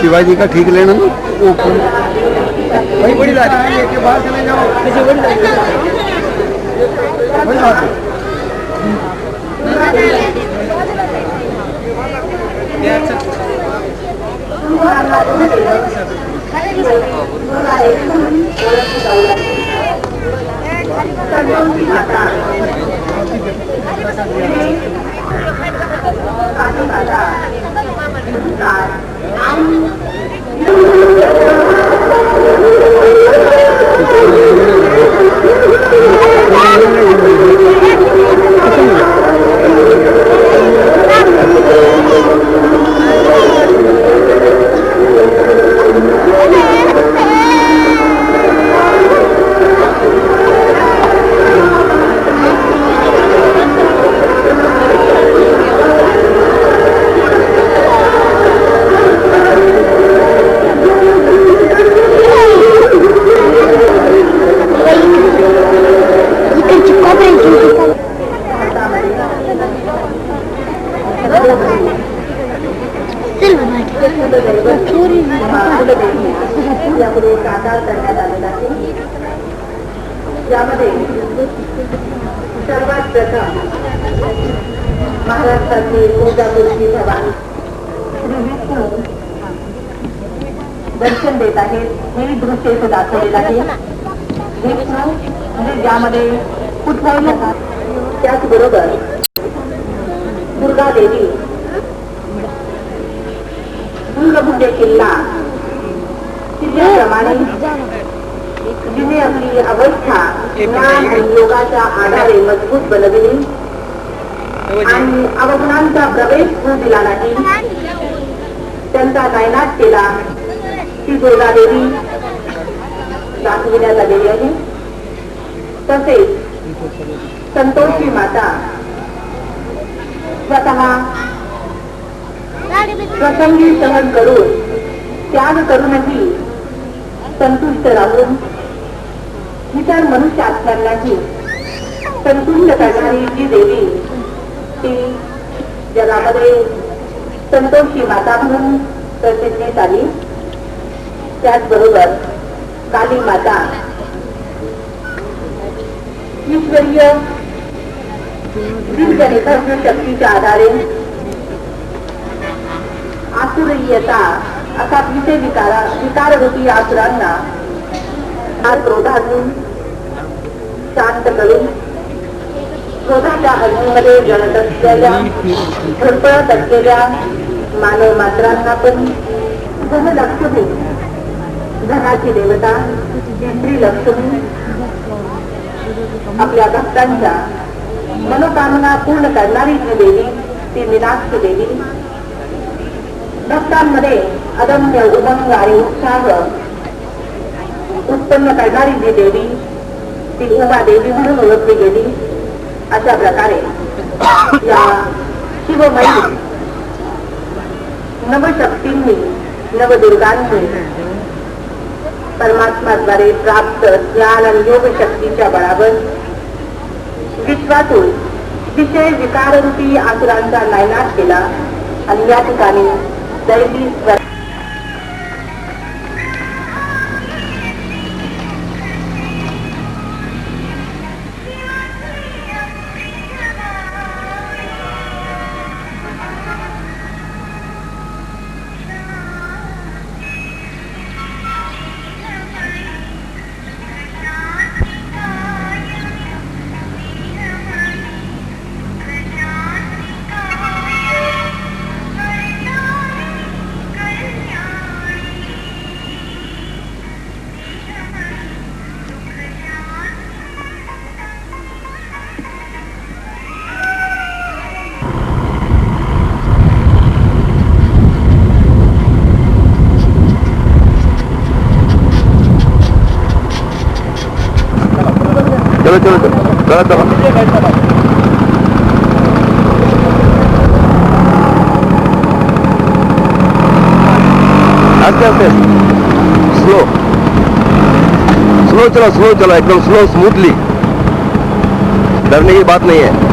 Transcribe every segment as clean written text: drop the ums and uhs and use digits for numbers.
शिवाजी का ठीक लेना ना वो भाई बड़ी लाट है कि बाहर चले जाओ किसी बड़ी लाट बड़ी लाट यामध्ये साकार करण्यात आलेला आहे. यामध्ये सर्वात प्रथम महाराष्ट्रातले तुळजापूरची भवानी श्री विष्णू दर्शन देत आहेत. हे दृश्य इथे दाखवलेलं आहे. विष्णू म्हणजे ज्यामध्ये कुठलाही त्याचबरोबर दुर्गा देवी तुंगभुजे किल्ला तिच्याप्रमाणे जिने आपली अवस्था ज्ञान आणि योगाच्या आधारे मजबूत बनविली आणि अवगुणांचा प्रवेश होऊ दिला नाही, त्यांचा नायनाट केला, ती दुर्गा देवी दाखविण्यात आलेली आहे. तसेच संतोषी माता स्वतः प्रसंगी सहन करून त्याग करूनही संतुष्ट राहून इतर मनुष्य आत्म्यांनाही संतुष्ट करणारी जी देवी ती जगामध्ये संतोषी माता म्हणून प्रसिद्धीस आली. त्याचबरोबर काली माता ईश्वरीय दिव्य निधर्म शक्तीच्या आधारे आसुरीयता असा विषय विकाररूपी आसुरांना क्रोधातून शांत करून क्रोधाच्या अग्नीमध्ये जळत असलेल्या धडपडत असलेल्या मानव मात्रांना पण धनलक्ष्मी धनाची देवता श्री लक्ष्मी आपल्या भक्तांच्या मनोकामना पूर्ण करणारी जी देवी ती मीनाक्षी देवी, भक्तांमध्ये अदम्य उमंग आणि उत्साह उत्पन्न करणारी जी देवी ती उमा देवी म्हणून ओळखली गेली. अशा प्रकारे या शिवमयी नवशक्तींनी नवदुर्गांनी परमात्माद्वारे प्राप्त ज्ञान आणि योग शक्तीच्या बळावर विश्वातून विषय विकाररूपी आसुरांचा नायनाट केला आणि या ठिकाणी दैवी चलो चलो चलो चलो आस्ते आस्ते स्लो स्लो चलो एकदम स्लो स्मूथली, डरने की बात नहीं है.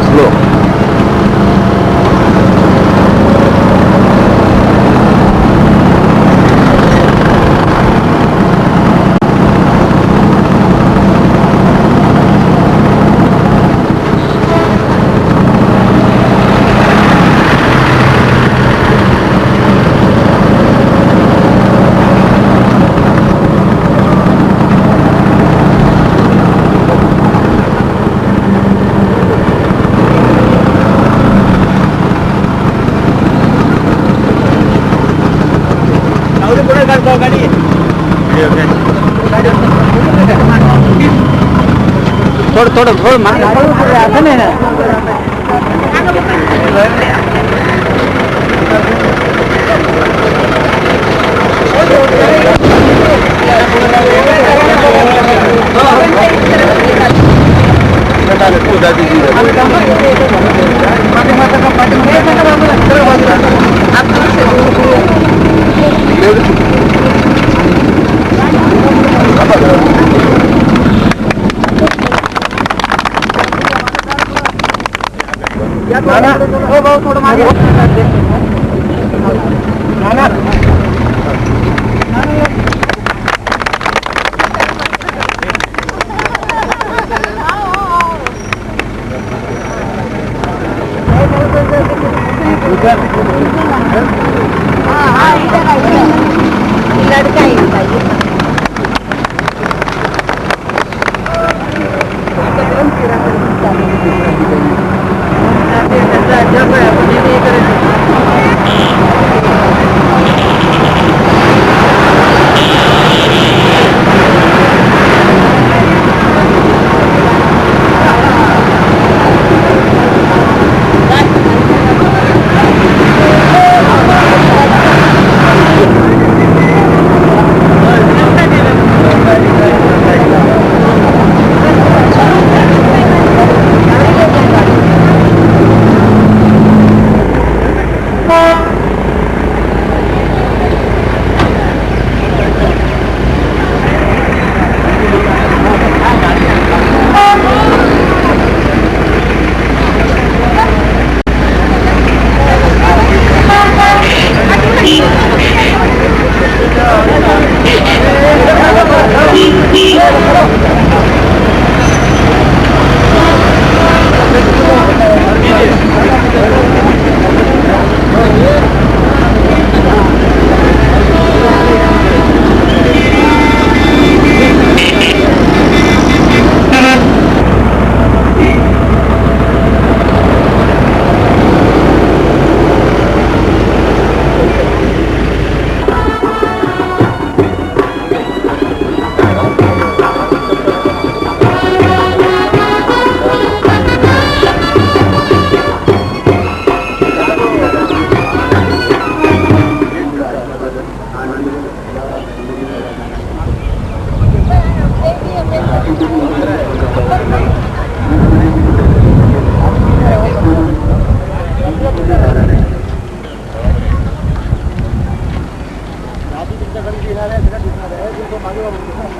स्लो. थोडं मागे असं नाही ना. थोडं मागे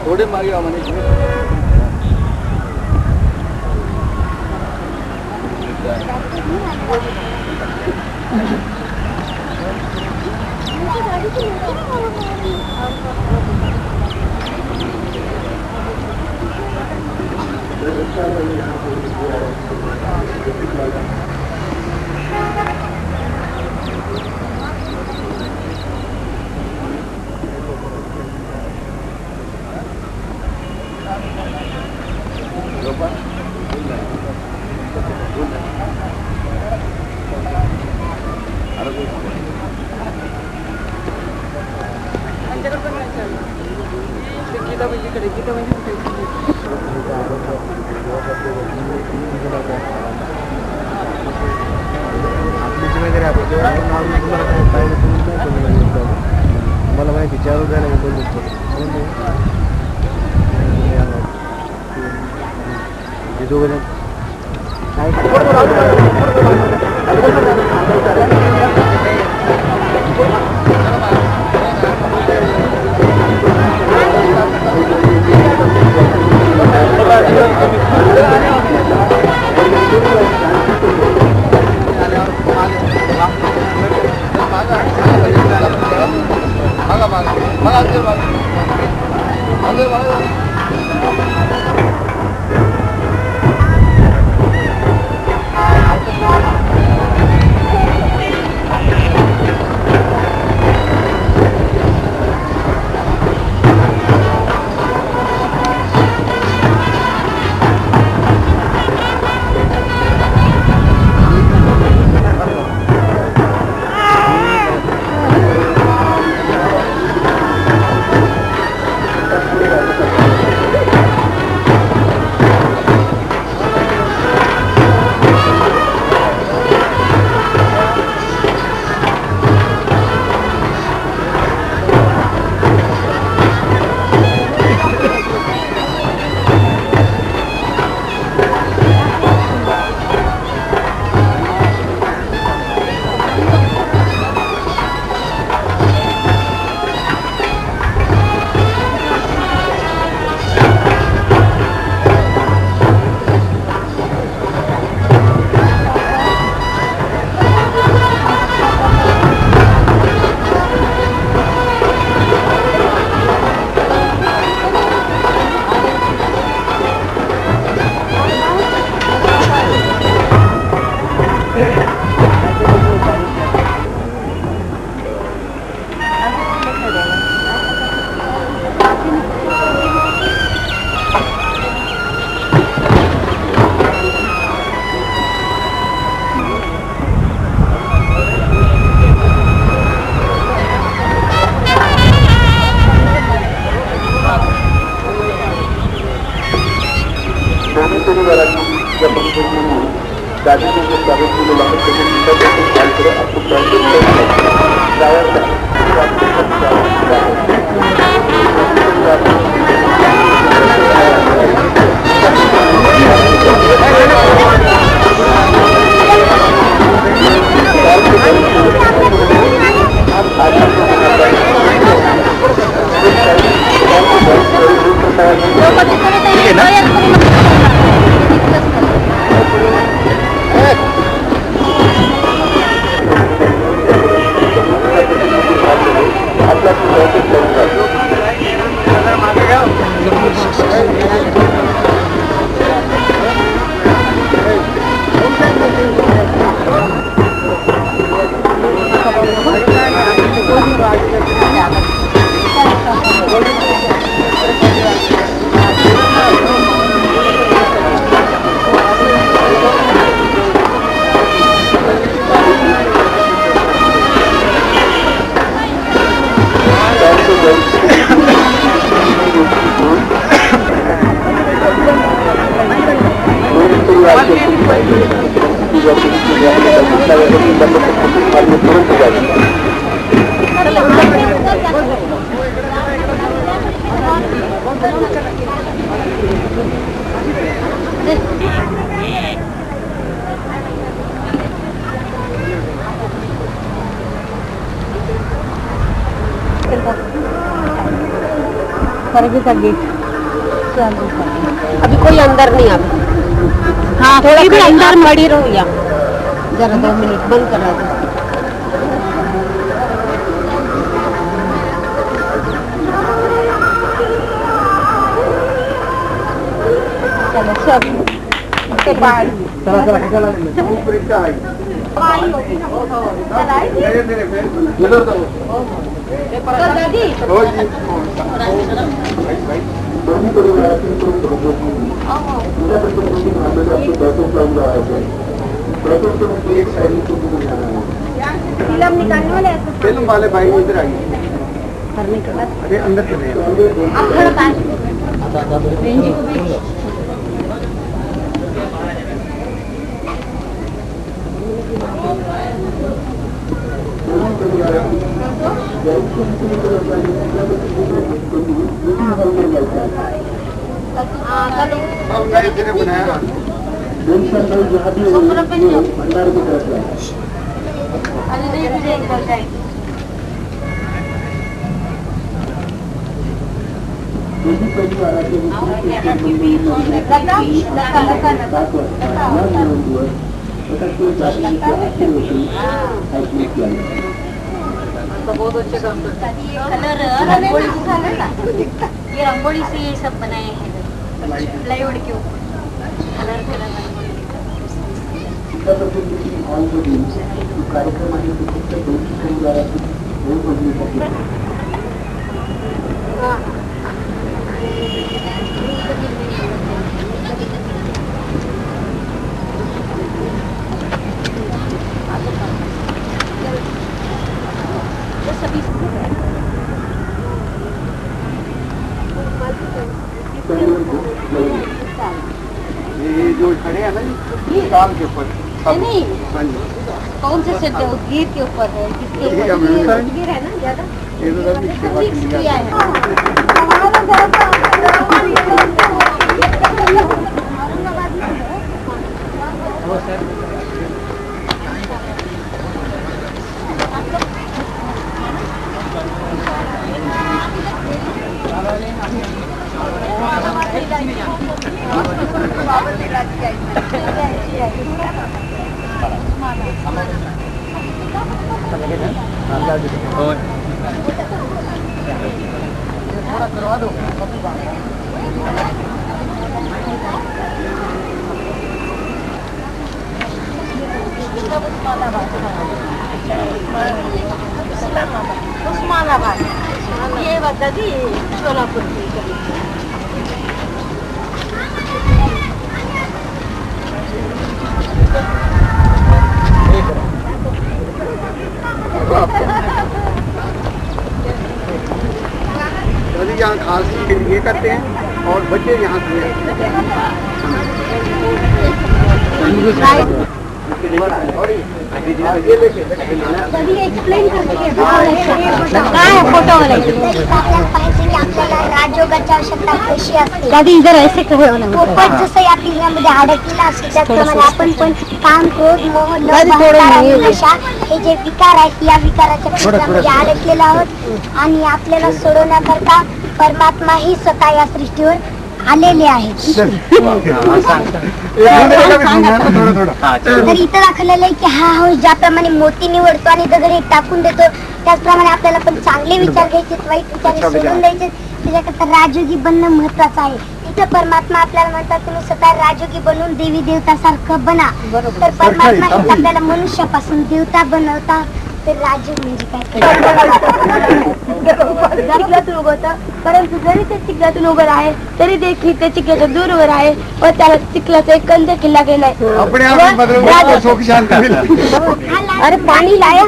थोडे मागे मला माहिती चालू झालं दोघं अभी कोई अंदर नहीं आवे। हाँ थोड़ा भी अंदर मड़ी रहो या जरा 2 मिनट बंद करा दो। चलो सब के बाद चला परीक्षा आई दादी फिल्म निकालने वाले फिल्म वाले भाई इधर आइए करने के बाद अरे अंदर चले आप थोड़ा पास बनाया बहुत अच्छे कलर रंगोली दिखाना ना ये रंगोली से ये सब बनाए हैं प्लाईवुड के ऊपर कलर कलर ये जो खड़े हैं ना ये काम के ऊपर नहीं हाँ जी कौन से सेट है उदगीर के ऊपर है किसके ऊपर ये अमृतसर। उदगीर है ना ज्यादा ये तो अभी इसके बाद फिक्स किया है करवा दो उस्मानाबाद ये बता दी सोलापुर की यहाँ खास ये करते हैं और बच्चे यहाँ से कधी एक्सप्लेन करते काय फोटो आपल्याला राजयोगाची आवश्यकता कशी असते कधी इधर ऐसे पोपट जसं या पिल्ल्यामध्ये अडकलेला असतो त्याचप्रमाणे आपण पण काम क्रोध मोह लोभ नशा हे जे विकार आहेत या विकाराच्या पिल्ल्यामध्ये अडकलेलो आहोत आणि आपल्याला सोडवण्याकरता परमात्मा ही स्वतः या सृष्टीवर आलेले आहेत. तर इथं दाखवलेलं आहे की हा हाऊस ज्याप्रमाणे मोती निवडतो आणि दगड टाकून देतो त्याचप्रमाणे आपल्याला पण चांगले विचार घ्यायचे वाईट विचार सोडून द्यायचे त्याच्याकरता राजयोगी बनणं महत्वाचं आहे. इथं परमात्मा आपल्याला म्हणतात तुम्ही स्वतः राजयोगी बनवून देवी देवतासारखं बना. तर परमात्मा आपल्याला मनुष्यापासून देवता बनवता. तर राजयोग म्हणजे काय चिखलातून उगवतं परंतु जरी ते चिखलातून उभं आहे तरी देखील ते चिखलाच्या दूर उभं आहे व त्याला चिखलाचा एक कंद किल्ला गेलाय. अरे पाणी लाया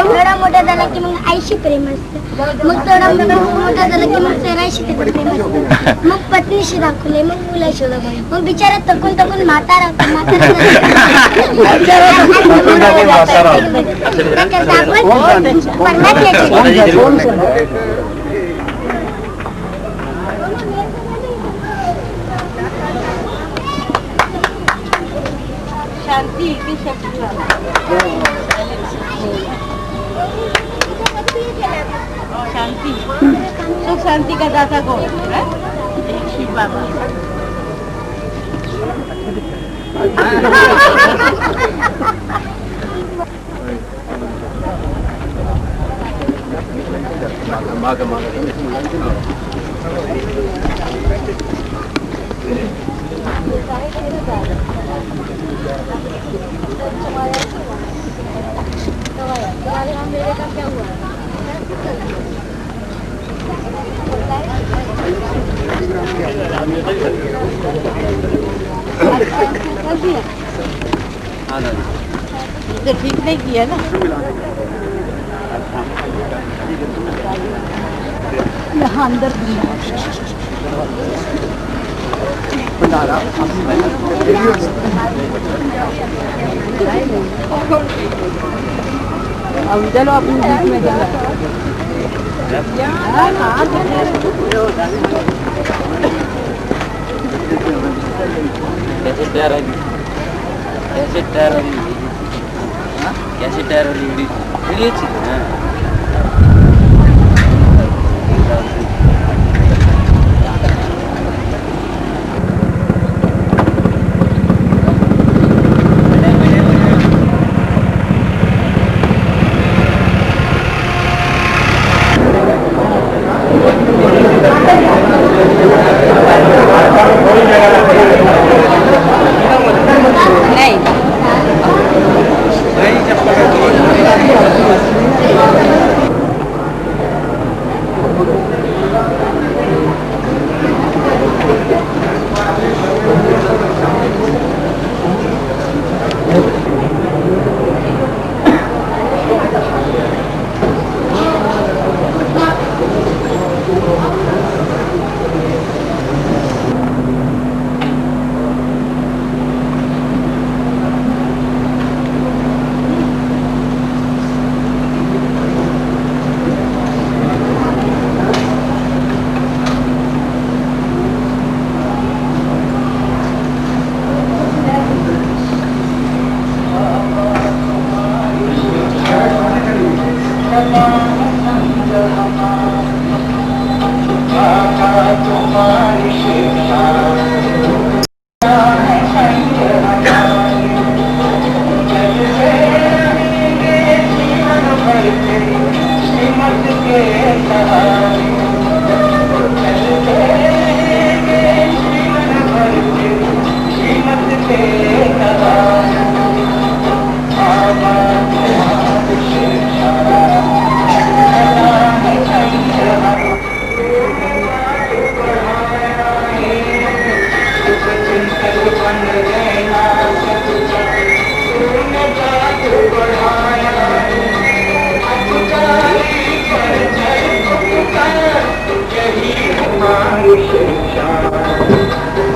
थोडा मोठा झाला की मग आईशी प्रेम असतं मग थोडा मोठा झाला की मग सरायशी प्रेम असतं मग पत्नीशी दाखवले मग मुलाशी दाखवले मग बिचारा तकून तकून म्हातारा शांति की शक्ति शांति सुख शांति का दाता कौन है? शिव बाबा. मेरे का क्या हुआ? ठीक नहीं किया ना यहाँ अंदर अब चलो अपनी बीच में कैसे तैयार है कैसे तैयार हो कैसे तैयार हो वीडियो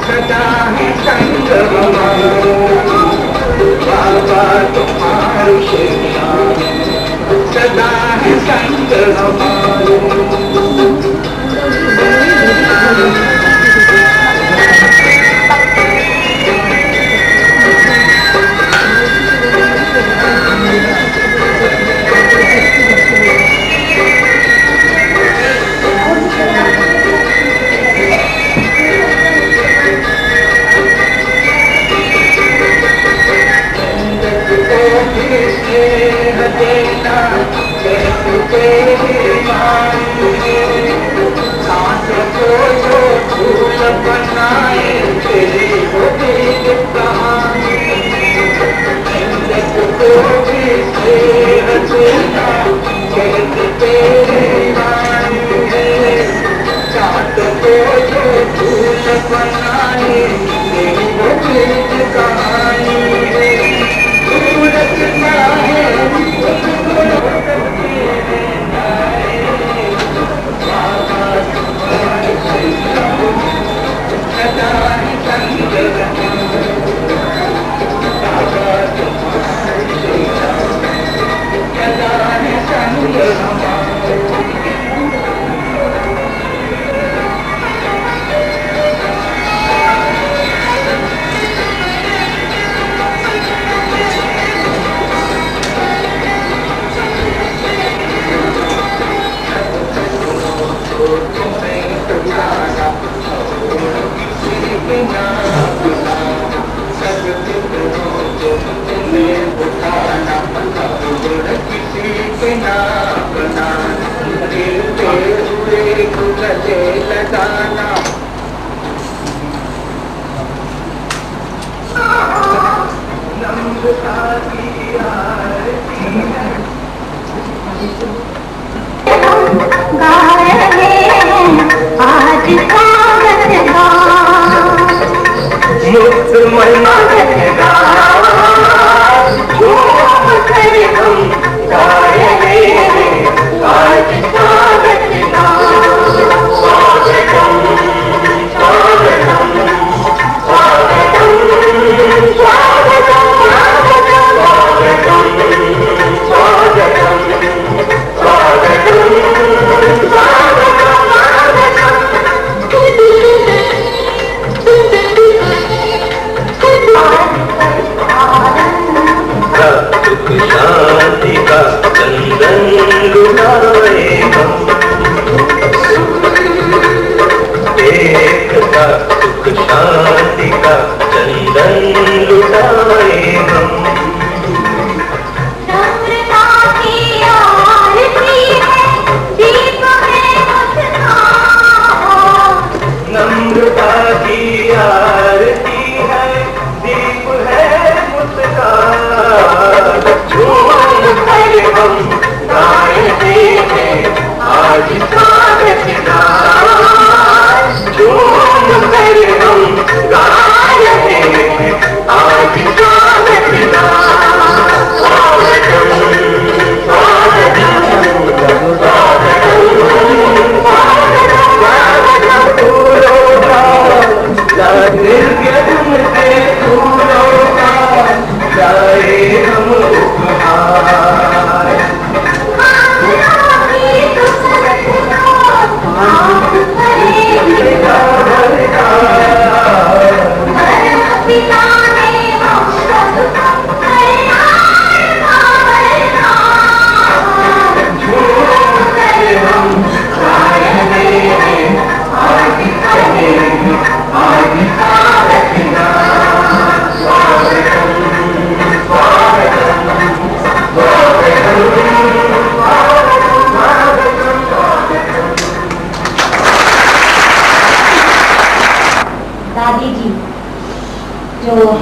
सदा है संग हमारा तुम्हारी सदा है संग हमारे।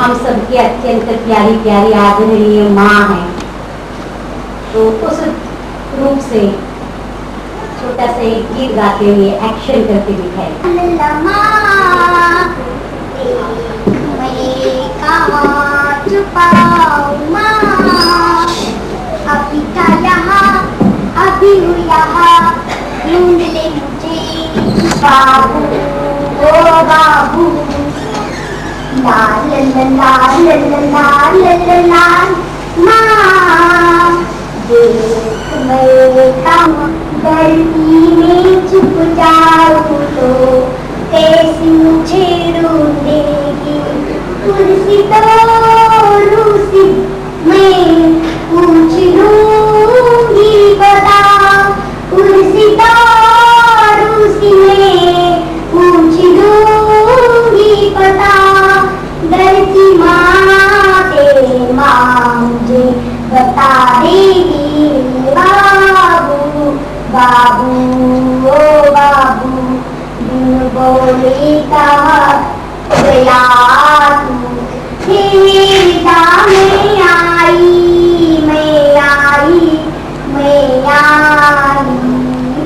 हम सबकी अत्यंत प्यारी प्यारी आदरणीय माँ है, तो उस रूप से छोटा सा एक गीत गाते हुए एक्शन करके दिखाए। अभी था यहाँ अभी हूँ यहाँ, ढूंढ ले मुझे बाबू ओ बाबू। ला ला ला ला ला ला ला ला ला। माँ देख मैं कम धरती में छुप जाऊं तो कैसी मुझे ढूंढेगी कुर्सी तो रूसी मैं पूछ लूंगी बता कुर्सी तो रूसी मैं पूछ लूंगी पता डरती माँ तेरी माँ मुझे बता देगी बाबू बाबू ओ बाबू बिन बोले कहा गया तू तेरा मैं आई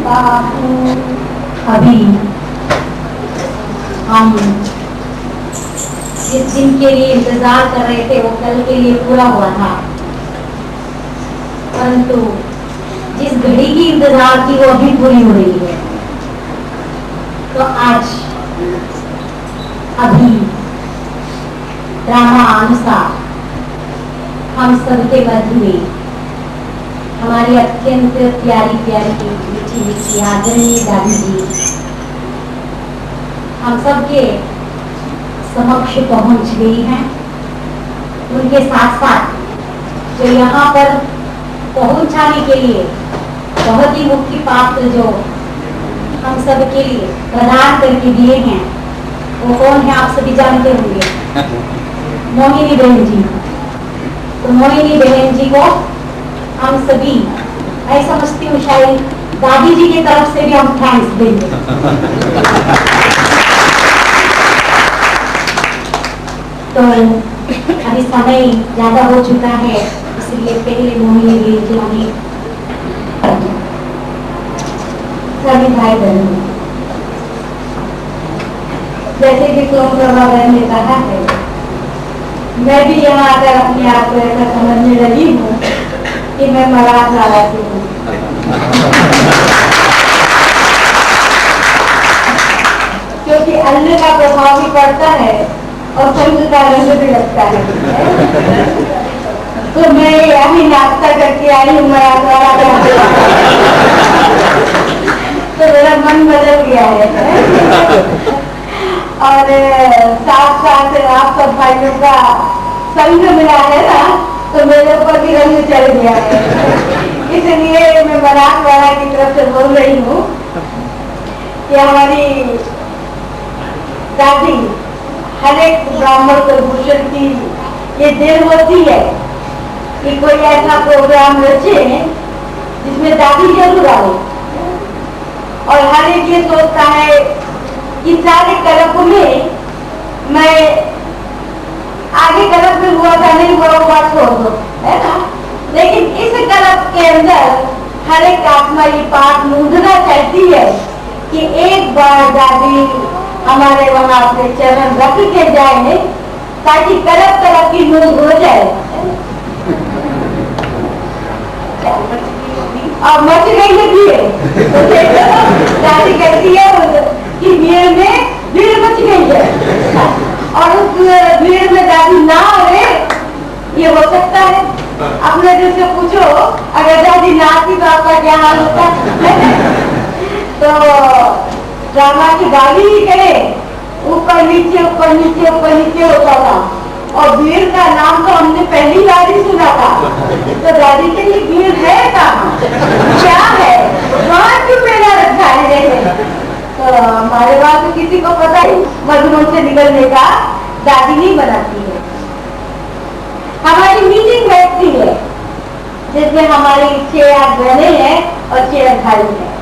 बाबू। अभी हम जिस दिन के लिए इंतजार कर रहे थे वो कल के लिए पूरा हुआ था, परंतु जिस घड़ी की इंतजार थी वो अभी पूरी हो रही है। तो आज अभी ड्रामा अनुसार हम सबके मध्य में हमारी अत्यंत प्यारी प्यारी मीठी मीठी आदरणीय दादी जी हम सबके समक्ष पहुंच गई हैं। उनके साथ साथ जो यहाँ पर पहुंचाने के लिए बहुत ही मुख्य पात्र जो हम सब के लिए प्रदान करके दिए हैं वो कौन है आप सभी जानते होंगे, मोहिनी बहन जी। तो मोहिनी बहन जी को हम सभी मैं समझती हूँ शायद दादी जी की तरफ से भी हम थैंक्स देंगे। तो अभी समय ज्यादा हो चुका है इसलिए पहले मोहिनी बहन जी हमें सभी भाई बहन जैसे कि सोम प्रभा बहन ने कहा है, मैं भी यहाँ आकर अपने आप को ऐसा समझने लगी हूँ कि मैं मराठवाड़ा से हूँ। क्योंकि अन्न का प्रभाव भी पड़ता है और संघ का रंग भी लगता है। तो मैं अभी नाश्ता करके आई हूँ मराठवाड़ा का, तो मेरा मन बदल गया है। और साथ साथ आप सब भाइयों का संग मिला है ना, तो मेरे ऊपर भी रंग चढ़ गया है। इसलिए मैं मराठवाड़ा की तरफ से बोल रही हूँ कि हमारी दादी हर एक ब्राह्मण को भूषण की ये देर होती है कि कोई ऐसा प्रोग्राम रचे जिसमें दादी जरूर आए। और हर एक ये सोचता है कि सारे कलप में मैं आगे कलप में हुआ था नहीं हुआ छोड़ दो, है ना। लेकिन इस कलप के अंदर हर एक आत्मा ये पाठ मूंदना चाहती है कि एक बार दादी हमारे वहां अपने चरण रख के जाए ताकि कलप कलप की मूंद हो जाए। और मच गई है भीड़, दादी कहती है कि भीड़ में भीड़ मच गई है और उस भीड़ में दादी ना आवे ये हो सकता है। अपने दिल से पूछो अगर दादी ना आती तो आपका क्या हाल होता। तो ड्रामा की गाली ही करे ऊपर नीचे ऊपर नीचे ऊपर नीचे होता था और भीड़ का नाम तो हमने पहली बार ही सुना था। तो दादी के लिए भीड़ है कहाँ, क्या है, वहाँ क्यों मेला रखा है। तो हमारे पास तो किसी को पता ही मधुमन से निकलने का दादी नहीं बनाती है। हमारी मीटिंग बैठती है जिसमें हमारी 6 बहने हैं और 6 भाई हैं।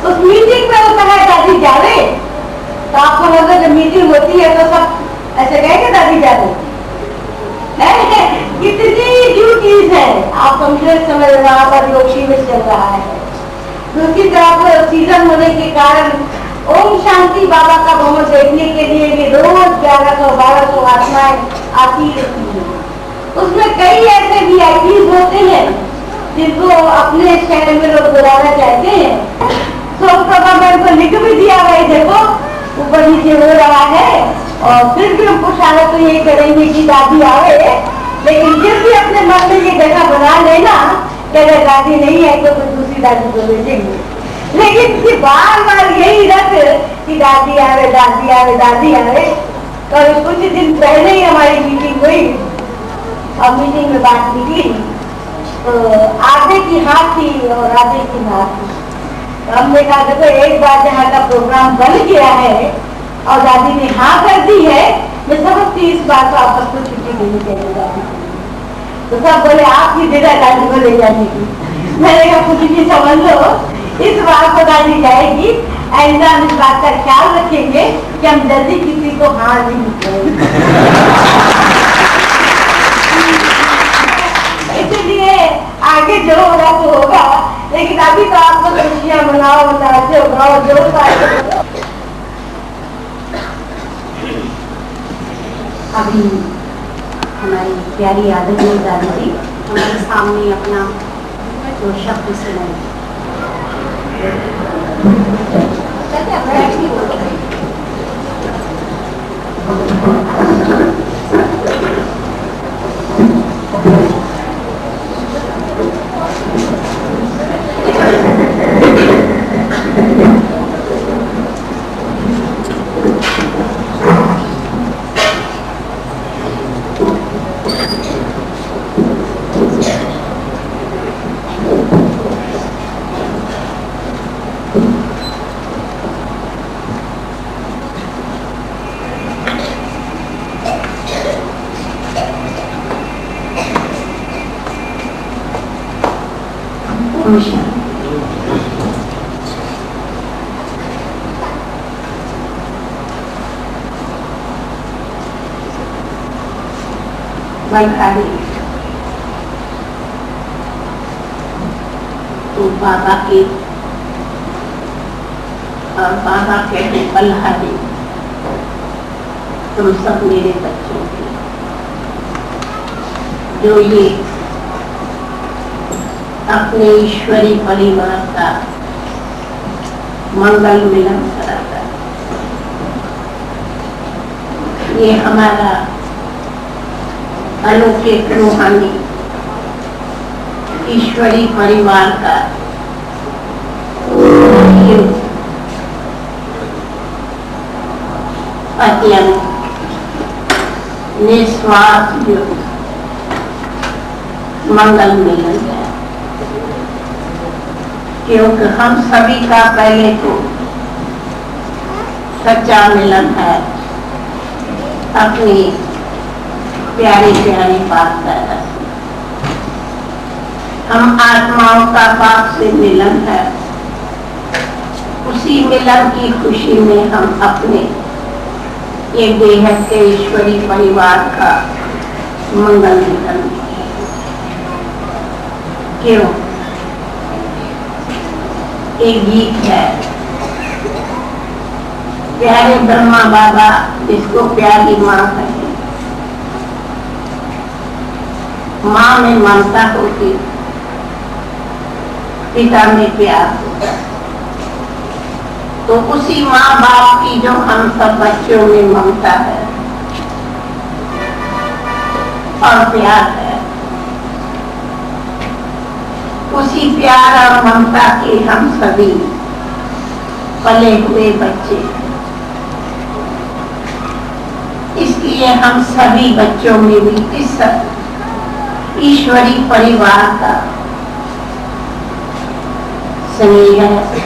उस मीटिंग में वो कहा दादी जावे, तो आपको लगा जब मीटिंग होती है तो सब ऐसे कहेंगे दादी जावे। कितनी ड्यूटीज है आप समझे, समझ वहाँ पर योग शिविर चल रहा है। दूसरी तरफ सीजन होने के कारण ओम शांति बाबा का भवन देखने के लिए भी रोज 1100-1200 आत्माएं आती रहती है। उसमें कई ऐसे VIP होते हैं जिनको अपने शहर में लोग बुलाना चाहते हैं। सोम प्रभा मैम को लिख भी दिया भाई देखो ऊपर नीचे हो रहा है और फिर भी हम पुरुषार्थ तो ये करेंगे कि दादी आवे लेकिन फिर भी अपने मन में ये जगह बना लेना कि अगर दादी नहीं है तो फिर दूसरी दादी को भेजेंगे। लेकिन बार बार यही रख कि दादी आवे दादी आवे दादी आवे। तो कुछ दिन पहले ही हमारी मीटिंग हुई और मीटिंग में बात निकली तो आधे की हाँ थी और आधे की ना थी। तो हमने कहा देखो एक बार जहाँ का प्रोग्राम बन गया है और दादी ने हाँ कर दी है, मैं समझती इस बार को आपस को छुट्टी देनी चाहिए दादी को। तो सब बोले आप ही देना दादी को ले जाने की। मैंने कहा कुछ भी समझ लो, इस बार को दादी जाएगी। ऐसा हम इस बात का ख्याल रखेंगे कि हम जल्दी किसी को हाँ नहीं करेंगे। इसलिए आगे जो होगा तो होगा, लेकिन अभी तो आप लोग खुशियाँ मनाओ, नाचो गाओ, जो पाए। अभी हमारी प्यारी आदरणीय दादी जी हमारे सामने अपना जो शब्द सुनाएंगे। बलहारी तो बाबा के और बाबा कहते बलहारी तुम सब मेरे बच्चों के, जो ये अपने ईश्वरी परिवार का मंगल मिलन कराता है। ये हमारा अलौकिक रूहानी ईश्वरी परिवार का अत्यंत निस्वार्थ मंगल मिलन है। क्योंकि हम सभी का पहले तो सच्चा मिलन है अपनी प्यारी प्यारी बात है। हम आत्माओं का बाप से मिलन है, उसी मिलन की खुशी में हम अपने ये बेहद के ईश्वरी परिवार का मंगल मिलन। क्यों? एक गीत है, प्यारे ब्रह्मा बाबा जिसको प्यारी माँ कहे। माँ में ममता होती, पिता में प्यार होता, तो उसी माँ बाप की जो हम सब बच्चों में ममता है और प्यार है, उसी प्यार और ममता के हम सभी पले हुए बच्चे। इसलिए हम सभी बच्चों में भी इस ईश्वरी परिवार का स्नेह है।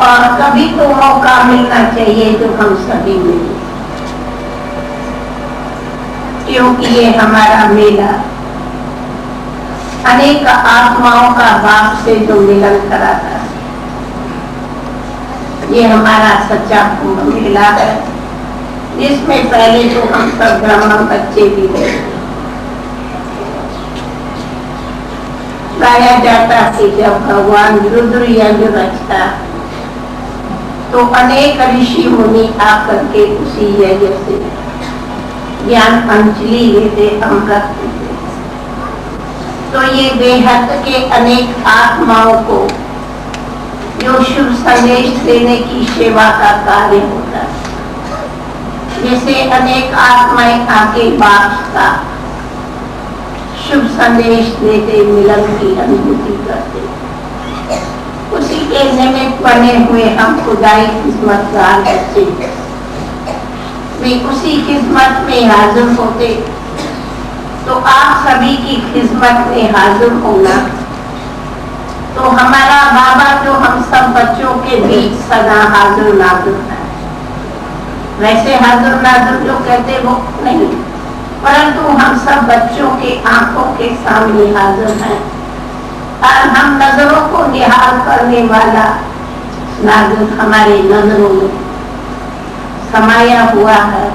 और कभी तो मौका मिलना चाहिए जो हम सभी मिले, क्योंकि ये हमारा मेला अनेक आत्माओं का बाप से जो मिलन कराता है, ये हमारा सच्चा कुंभ मेला है, जिसमें पहले तो हम सब ब्राह्मण बच्चे भी थे। गाया जाता कि जब भगवान रुद्र यज्ञ रचता तो अनेक ऋषि मुनि आकर के उसी यज्ञ से ज्ञान अंजलि लेते, अमृत लेते। तो ये बेहद के अनेक आत्माओं को जो शुभ संदेश देने की सेवा का कार्य होता है, जैसे अनेक आत्माएं आके बाप का शुभ संदेश देते, मिलन की अनुभूति करते, उसी के निमित्त बने हुए हम खुदाई खिदमतगार बच्चे वे उसी खिदमत में हाजिर होते। तो आप सभी की खिदमत में हाजिर होना तो हमारा बाबा जो हम सब बच्चों के बीच सदा हाजिर नाजिर है। वैसे हाजिर नाजिर जो कहते वो नहीं, परंतु हम सब बच्चों के आंखों के सामने हाजिर हैं और हम नजरों को निहाल करने वाला नाजिर हमारे नजरों में समाया हुआ है,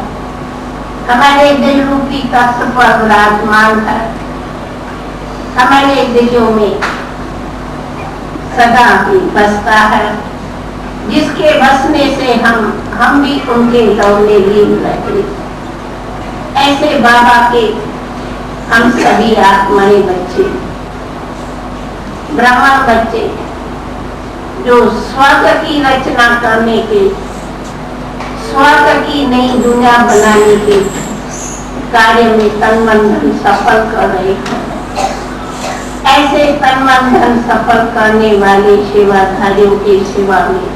हमारे दिल रूपी तख्त पर विराजमान है, हमारे दिलों में सदा ही बसता है, जिसके बसने से हम भी उनके लौने लीन रहते। ऐसे बाबा के हम सभी आत्माएं बच्चे, ब्रह्मा बच्चे, जो स्वर्ग की रचना करने के, स्वर्ग की नई दुनिया बनाने के कार्य में तन मन धन सफल कर रहे हैं। ऐसे तन मन धन सफल करने वाले सेवाधारियों की सेवा में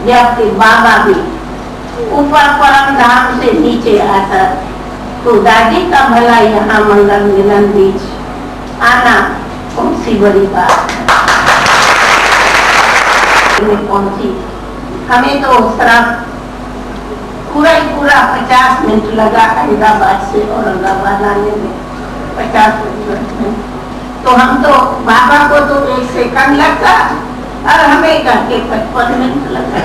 जब बाबा भी ऊपर परम धाम से नीचे आता तो दादी का भला यहाँ मंगल मिलन बीच आना कौन सी बड़ी बात है। पहुंची हमें तो सिर्फ पूरा 50 मिनट लगा अहमदाबाद से औरंगाबाद आने में, 50 मिनट में। तो हम तो बाबा को तो 1 सेकंड लगता और हमें करके 55 मिनट लगा।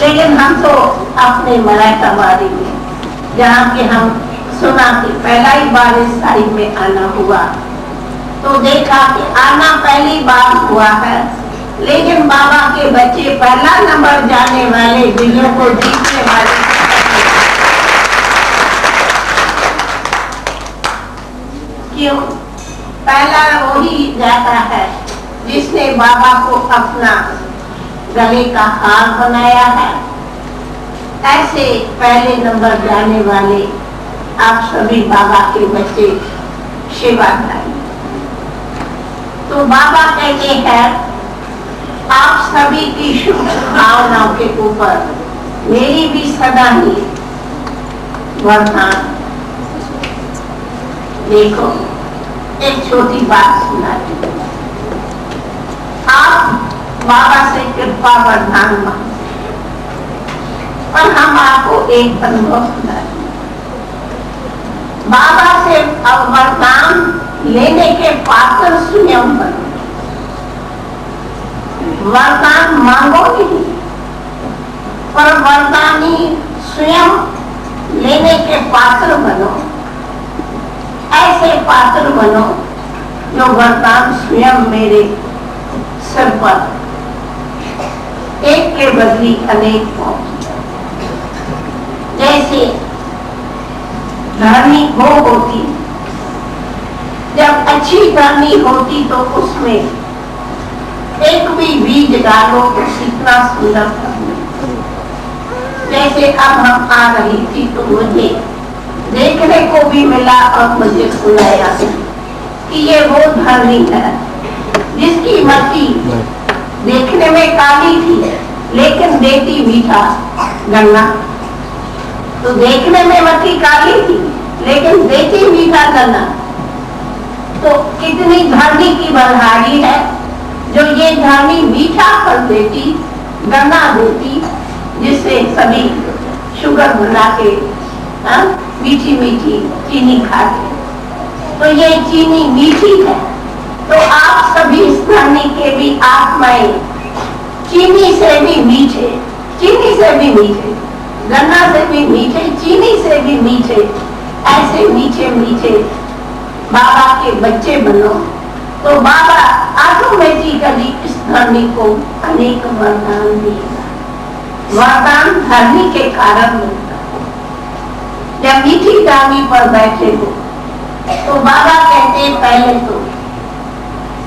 लेकिन हम तो अपने मराठवाड़ी में जहाँ के हम सुना कि पहला ही बार इस साइड में आना हुआ तो देखा कि आना पहली बार हुआ है, लेकिन बाबा के बच्चे पहला नंबर जाने वाले, दिलों को जीतने वाले। क्यों? पहला वही जाता है जिसने बाबा को अपना गले का हार बनाया है। ऐसे पहले नंबर जाने वाले आप सभी बाबा के बच्चे सेवाधारी। तो बाबा कहते हैं आप सभी की शुभ भावनाओं के ऊपर मेरी भी सदा ही वरदान। देखो एक छोटी बात सुनाती हूँ। आप बाबा से कृपा वरदान मांगते, पर हम आपको एक अनुभव सुनाते। बाबा से वरदान लेने के पात्र स्वयं बनो। वरदान मांगो नहीं, पर वरदानी स्वयं लेने के पात्र बनो। ऐसे पात्र बनो जो वरदान स्वयं मेरे सिर पर एक के बदली अनेक पहुंचे। जैसे धरनी गो होती, जब अच्छी धरनी होती तो उसमें एक भी बीज डालो तो कितना सुंदर धरनी। जैसे अब हम आ रही थी तो मुझे देखने को भी मिला और मुझे सुनाया कि ये वो धरनी है जिसकी मट्टी देखने में काली थी लेकिन देती मीठा गन्ना। तो देखने में मट्टी काली थी लेकिन देती मीठा गन्ना। तो कितनी धरनी की बलहारी है जो ये धरनी मीठा फल देती, गन्ना देती, जिससे सभी शुगर बना के मीठी मीठी चीनी खाते। तो ये चीनी मीठी है, तो आप सभी इस धरनी के भी आत्माएं चीनी से भी मीठे, चीनी से भी मीठे, गन्ना से भी मीठे, चीनी से भी मीठे, ऐसे मीठे मीठे बाबा के बच्चे बनो। तो बाबा ऑटोमेटिकली इस धरनी को अनेक वरदान देगा। वरदान धरनी के कारण मिलता। जब मीठी डाली पर बैठे हो तो बाबा कहते पहले तो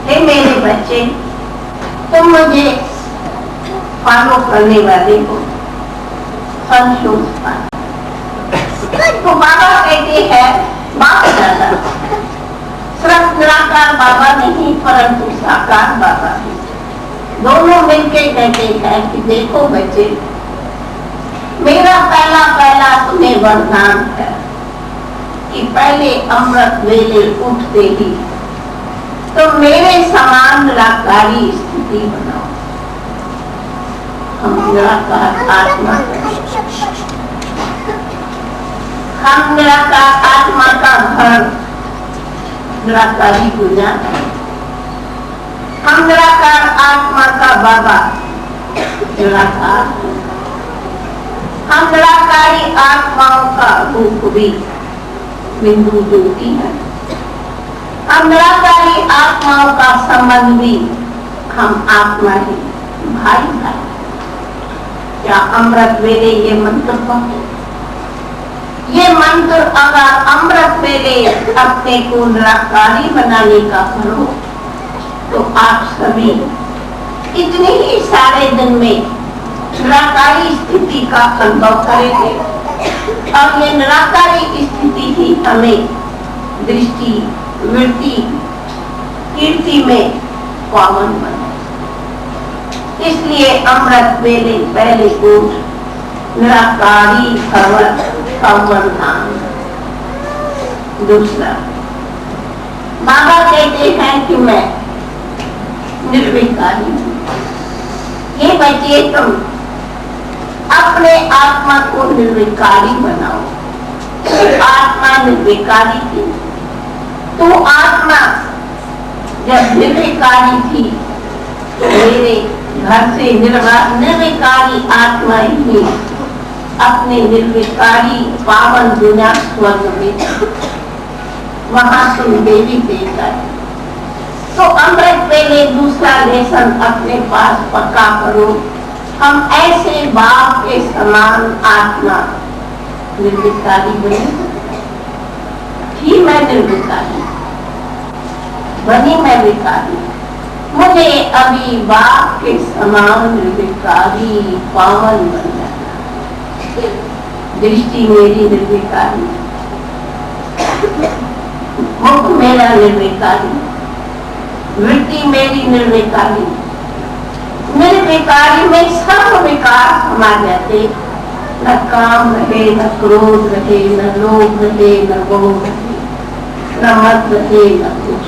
हे मेरे बच्चे, तुम मुझे फॉलो करने वाले हो, संतोष पाओ। तो बाबा कहते हैं बाप दादा सिर्फ निराकार बाबा नहीं परंतु साकार बाबा है। दोनों मिलके कहते हैं कि देखो बच्चे, मेरा पहला पहला तुम्हें वरदान है कि पहले अमृत वेले उठते ही तो मेरे समान निराकारी स्थिति बनाओ। हम निराकार आत्मा हम निराकार आत्मा का घर निराकारी गुना है। हम निराकार आत्मा का बाबा निराकार है। हम निराकारी आत्माओं का रूप भी बिंदु ज्योति है। हम निराकारी आत्माओं का संबंध भी हम आत्मा ही भाई भाई। क्या अमृत वेले ये मंत्र पढ़ो। ये मंत्र अगर अमृत वेले अपने को निराकारी बनाने का करो तो आप सभी इतने ही सारे दिन में निराकारी स्थिति का अनुभव करेंगे और ये निराकारी स्थिति ही हमें दृष्टि वृत्ति कीर्ति में पावन बने। इसलिए अमृत वेले पहले उठ निराकारी भवन धाम। दूसरा बाबा कहते हैं कि मैं निर्विकारी हूँ। ये बच्चे तुम अपने आत्मा को निर्विकारी बनाओ। आत्मा निर्विकारी थी तो आत्मा जब निर्विकारी थी तो मेरे घर से निर्विकारी आत्मा ही अपने निर्विकारी पावन दुनिया स्वर्ग में वहां तुम देवी देता है। तो अमृत वेले दूसरा लेसन अपने पास पक्का करो। हम ऐसे बाप के समान आत्मा निर्विकारी बने ही। मैं निर्विकारी बनी, मैं विकारी। मुझे अभी बाप के समान निर्विकारी पावन बन जाना। दृष्टि मेरी निर्विकारी, मुख मेरा निर्विकारी, वृत्ति मेरी निर्विकारी। निर्विकारी में सब विकार समा जाते। न काम रहे, न क्रोध रहे, न लोभ रहे, न मोह रहे, न मत रहे, न कुछ।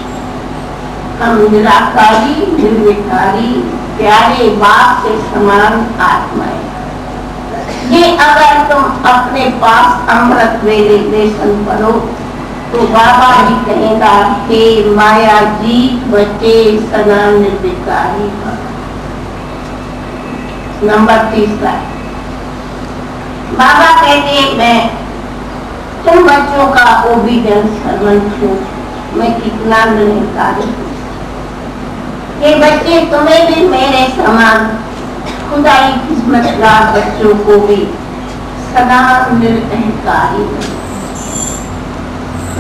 हम निराकारी निर्विकारी प्यारे बाप के समान आत्माएं। ये अगर तुम अपने पास अमृत वेले लेसन करो तो बाबा जी कहेगा हे माया जी बचे सदा निर्विकारी। नंबर 3 बाबा कहते मैं तुम बच्चों का ओबीडियंस सर्वेंट हूँ। मैं कितना निर्विकारी हूँ। ये बच्चे तुम्हें भी मेरे समान खुदाई किस्मतगार बच्चों को भी सदा निरअहकारी।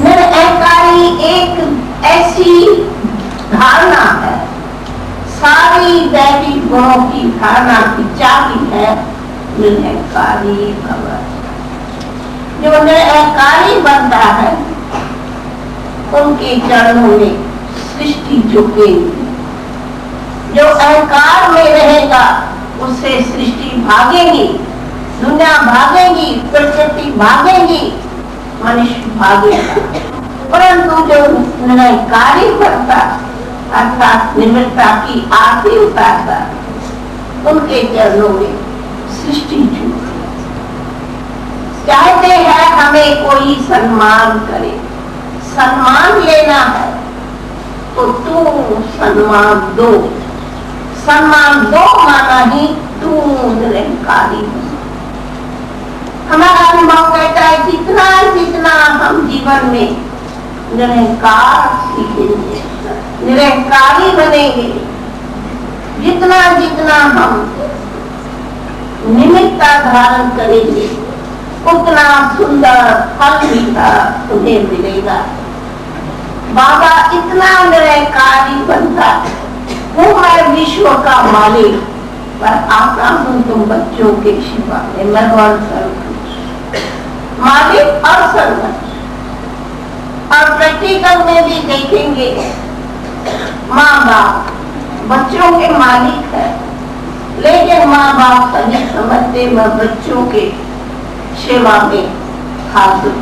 निरअहकारी एक ऐसी धारणा है, सारी दैवी गुणों की धारणा की चाबी है निरअहकारी भगवान। जो निरअहकारी बनता है उनके चरणों में सृष्टि झुकेगी। जो अहंकार में रहेगा उससे सृष्टि भागेगी, दुनिया भागेगी, प्रकृति भागेगी, मनुष्य भागेगा। परंतु जो निरअहकारी बनता अर्थात निमित्ता की आरती उतारता उनके चरणों में सृष्टि झुकती। चाहते हैं हमें कोई सम्मान करे, सम्मान लेना है तो तू सम्मान दो। सम्मान दो माना ही तू निरअहकारी। हमारा अनुभव कहता है जितना जितना हम जीवन में निरअहकार सीखेंगे, निरअहकारी बनेंगे, जितना जितना हम निमित्ता धारण करेंगे उतना सुंदर फल मीठा तुम्हें मिलेगा। बाबा इतना निरअहकारी बनता है। वो मैं विश्व का मालिक पर आता हूँ तुम बच्चों के शिवा में। मैं मालिक और सर्वंट। और प्रैक्टिकल में भी देखेंगे, माँ बाप बच्चों के मालिक है, लेकिन माँ बाप नहीं समझते वह बच्चों के सेवा में हाजिर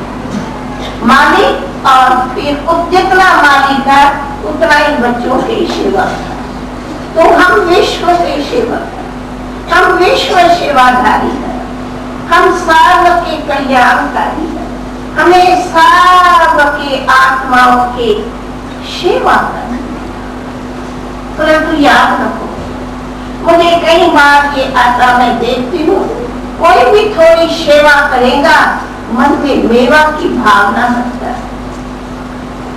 मालिक, और फिर जितना मालिक है उतना ही बच्चों की सेवा। तो हम विश्व के सेवक हैं, हम विश्व सेवाधारी हैं, हम सर्व के कल्याणकारी हैं, हमें सर्व के आत्माओं के सेवा करनी। परंतु याद रखो, मुझे कई बार ये आता मैं देखती हूँ, कोई भी थोड़ी सेवा करेगा मन में मेवा की भावना रखता है।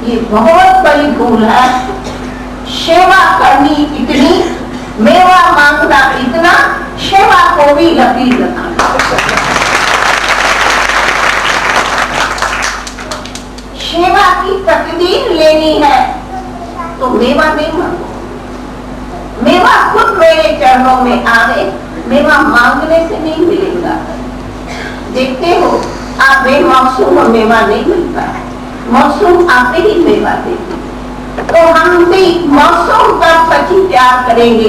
ये बहुत बड़ी भूल है। सेवा करनी इतनी, मेवा मांगना इतना, सेवा को भी लकीर रखना। सेवा की तकदीर लेनी है तो मेवा नहीं मांगो, मेवा खुद मेरे चरणों में आवे, मेवा मांगने से नहीं मिलेगा। देखते हो आप बेमौसम मेवा नहीं मिलता है, मौसम आपे ही मेवा देते। तो हम भी मौसम तब सच्ची प्यार करेंगे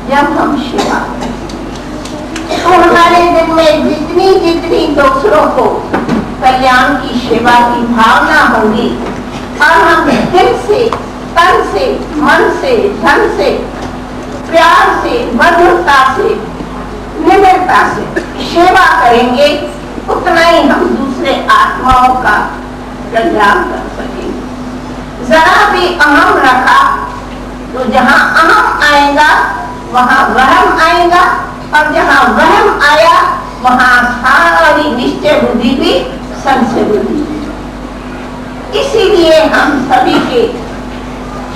जब हम सेवा करेंगे। तो हमारे दिल में जितनी जितनी दूसरों को कल्याण की सेवा की भावना होगी, और हम दिल से, तन से, मन से, धन से, प्यार से, मधुरता से, निम्रता से सेवा करेंगे, उतना ही हम दूसरे आत्माओं का कल्याण कर सकेंगे। जरा भी अहम रखा तो जहाँ अहम आएगा वहाँ वहम आएगा, और जहाँ वहम आया वहाँ सारी निश्चय बुद्धि भी संशय बुद्धि। इसीलिए हम सभी के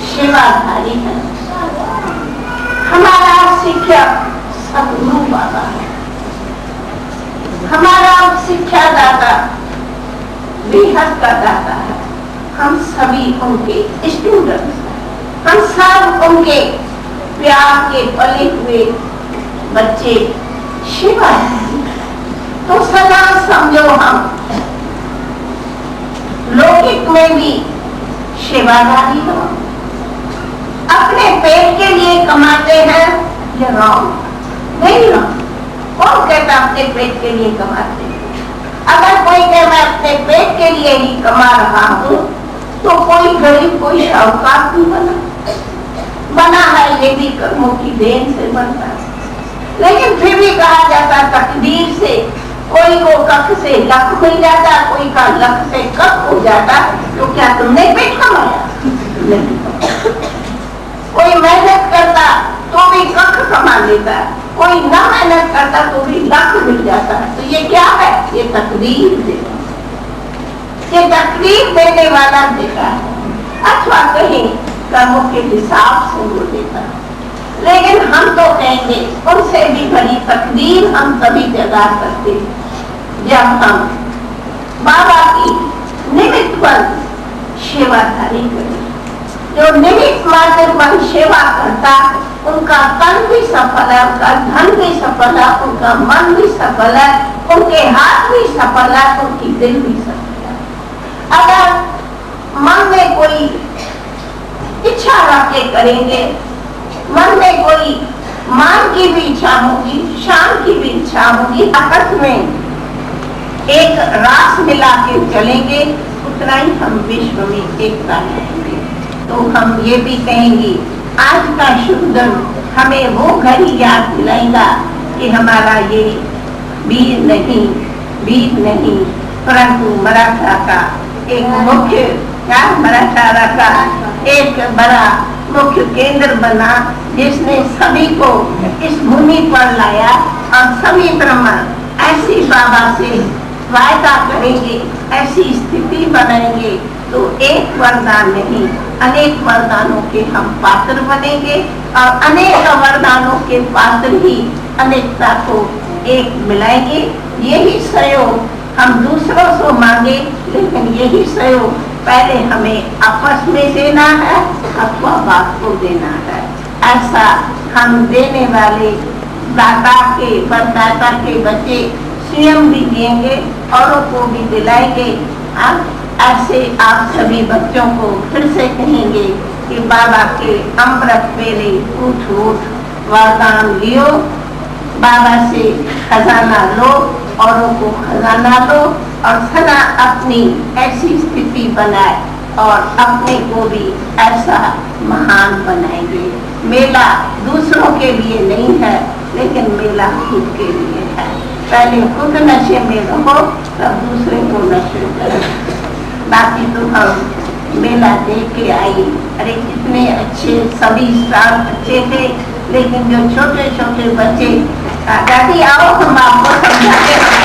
सेवाधारी हैं। हमारा शिक्षक सदगुरु बाबा है, हमारा शिक्षा दाता बेहद का दाता है। हम सभी उनके स्टूडेंट्स हैं, हम सब उनके प्यार के पले हुए बच्चे सेवा। तो सदा समझो हम लौकिक में भी सेवाधारी हो। अपने पेट के लिए कमाते हैं, ये रॉन्ग नहीं। रॉन्ग कौन कहता अपने पेट के लिए कमाते हैं? अगर कोई कहे मैं अपने पेट के लिए ही कमा रहा हूँ, तो कोई गरीब, कोई शाहूकार नहीं बना है। ये भी कर्मों की देन से बनता है। लेकिन फिर भी कहा जाता तकदीर से कोई को कख से लख मिल जाता, कोई का लख से कख हो जाता। तो क्या तुमने पेट कमाया? नहीं। कोई मेहनत करता तो भी कख कमा लेता, कोई ना मेहनत करता तो भी लख मिल जाता। तो ये क्या है? ये तकदीर देना, ये तकदीर देने वाला देता है, अथवा कहीं कर्मों के हिसाब से वो देता है। लेकिन हम तो कहेंगे उनसे भी बड़ी तकदीर हम तभी जगा सकते जब हम बाबा की निमित्त बन सेवाधारी करें। जो निमित्त मात्र बन सेवा करता, उनका तन भी सफल है, उनका धन भी सफल है, उनका मन भी सफल है, उनके हाथ भी सफल है, उनकी दिल भी सफल है। अगर मन में कोई इच्छा रख के करेंगे, मन में कोई मान की भी इच्छा होगी, शान की भी इच्छा होगी, आपस में एक रास मिला के चलेंगे, उतना ही हम विश्व में एकता रहेंगे। तो हम ये भी कहेंगे आज का शुभ दिन हमें वो घड़ी याद दिलाएगा कि हमारा ये वीर नहीं परंतु मराठा का एक मुख्य मराठा का एक बड़ा मुख्य केंद्र बना, जिसने सभी को इस भूमि पर लाया। और सभी ब्रह्मा ऐसी बाबा से वायदा करेंगे, ऐसी स्थिति बनाएंगे तो एक वरदान नहीं अनेक वरदानों के हम पात्र बनेंगे, और अनेक वरदानों के पात्र ही अनेकता को एक मिलाएंगे। यही सहयोग हम दूसरों से मांगे, लेकिन यही सहयोग पहले हमें आपस में देना है अथवा बाप को देना है। ऐसा हम देने वाले दाता के वरदाता के बच्चे स्वयं भी देंगे, औरों को भी दिलाएंगे। ऐसे आप सभी बच्चों को फिर से कहेंगे कि बाबा के अमृत वेले उठ उठ वरदान लियो, बाबा से खजाना लो, औरों को खजाना लो और सदा अपनी ऐसी स्थिति बनाए और अपने को भी ऐसा महान बनाएंगे। मेला दूसरों के लिए नहीं है, लेकिन मेला खुद के लिए है। पहले खुद नशे में रहो, तब दूसरे को नशे करो। बाकी तो हम मेला देख के आई, अरे कितने अच्छे सभी स्टार अच्छे थे, लेकिन जो छोटे छोटे बच्चे, दादी आओ हम आपको समझाते हैं।